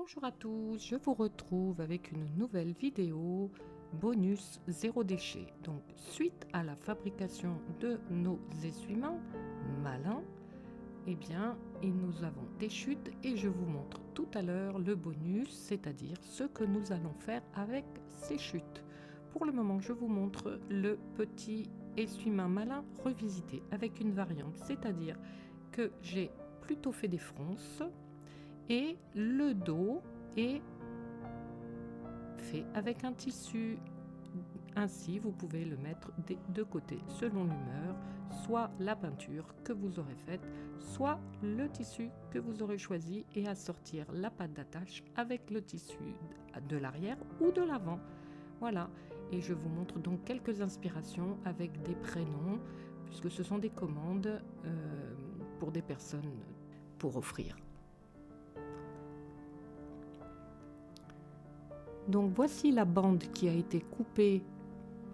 Bonjour à tous, je vous retrouve avec une nouvelle vidéo bonus zéro déchet. Donc suite à la fabrication de nos essuie-mains malins, eh bien nous avons des chutes et je vous montre tout à l'heure le bonus, c'est-à-dire ce que nous allons faire avec ces chutes. Pour le moment, je vous montre le petit essuie-main malin revisité avec une variante, c'est-à-dire que j'ai plutôt fait des fronces et le dos est fait avec un tissu. Ainsi, vous pouvez le mettre des deux côtés selon l'humeur, soit la peinture que vous aurez faite, soit le tissu que vous aurez choisi, et assortir la patte d'attache avec le tissu de l'arrière ou de l'avant. Voilà, et je vous montre donc quelques inspirations avec des prénoms, puisque ce sont des commandes pour des personnes pour offrir. Donc voici la bande qui a été coupée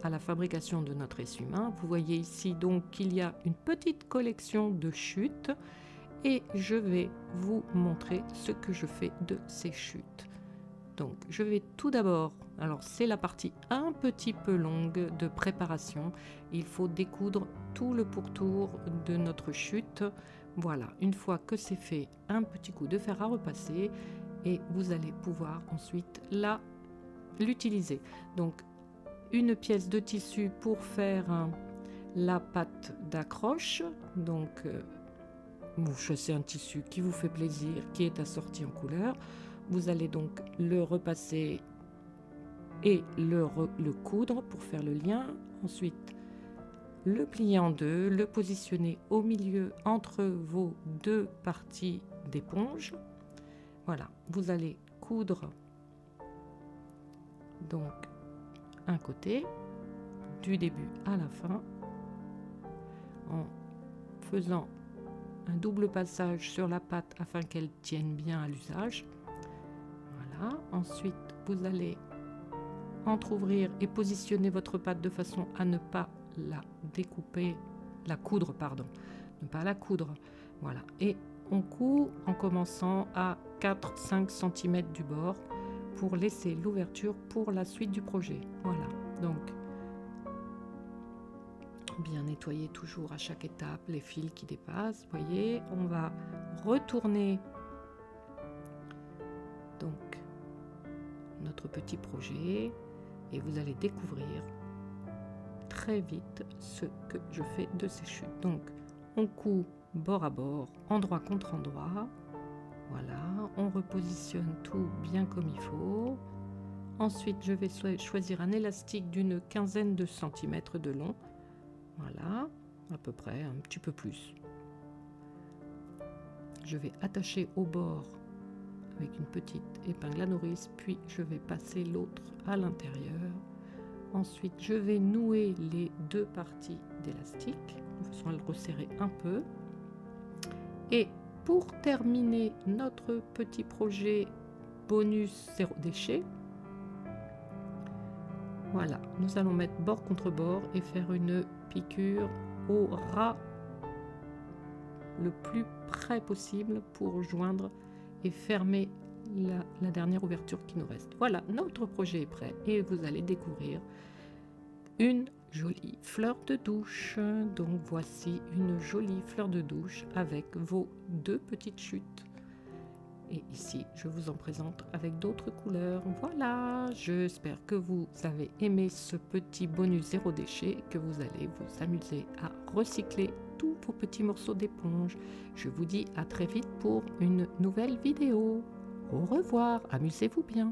à la fabrication de notre essuie-main. Vous voyez ici donc qu'il y a une petite collection de chutes et je vais vous montrer ce que je fais de ces chutes. Donc je vais tout d'abord, alors c'est la partie un petit peu longue de préparation, il faut découdre tout le pourtour de notre chute. Voilà, une fois que c'est fait, un petit coup de fer à repasser et vous allez pouvoir ensuite l'utiliser. Donc une pièce de tissu pour faire la patte d'accroche. Donc vous choisissez un tissu qui vous fait plaisir, qui est assorti en couleur. Vous allez donc le repasser et le coudre pour faire le lien. Ensuite le plier en deux, le positionner au milieu entre vos deux parties d'éponge. Voilà, vous allez coudre donc un côté du début à la fin en faisant un double passage sur la patte afin qu'elle tienne bien à l'usage. Voilà, ensuite vous allez entrouvrir et positionner votre patte de façon à ne pas la découper, la coudre pardon, ne pas la coudre. Voilà, et on coud en commençant à 4-5 cm du bord pour laisser l'ouverture pour la suite du projet. Voilà, donc bien nettoyer toujours à chaque étape les fils qui dépassent. Vous voyez, on va retourner donc notre petit projet et vous allez découvrir très vite ce que je fais de ces chutes. Donc on coud bord à bord, endroit contre endroit. Voilà, on repositionne tout bien comme il faut. Ensuite, je vais choisir un élastique d'une quinzaine de centimètres de long. Voilà, à peu près, un petit peu plus. Je vais attacher au bord avec une petite épingle à nourrice, puis je vais passer l'autre à l'intérieur. Ensuite, je vais nouer les deux parties d'élastique, de façon à le resserrer un peu. Et pour terminer notre petit projet bonus zéro déchet, voilà, nous allons mettre bord contre bord et faire une piqûre au ras le plus près possible pour joindre et fermer la dernière ouverture qui nous reste. Voilà, notre projet est prêt et vous allez découvrir une jolie fleur de douche. Donc voici une jolie fleur de douche avec vos deux petites chutes. Et ici, je vous en présente avec d'autres couleurs. Voilà, j'espère que vous avez aimé ce petit bonus zéro déchet, que vous allez vous amuser à recycler tous vos petits morceaux d'éponge. Je vous dis à très vite pour une nouvelle vidéo. Au revoir, amusez-vous bien.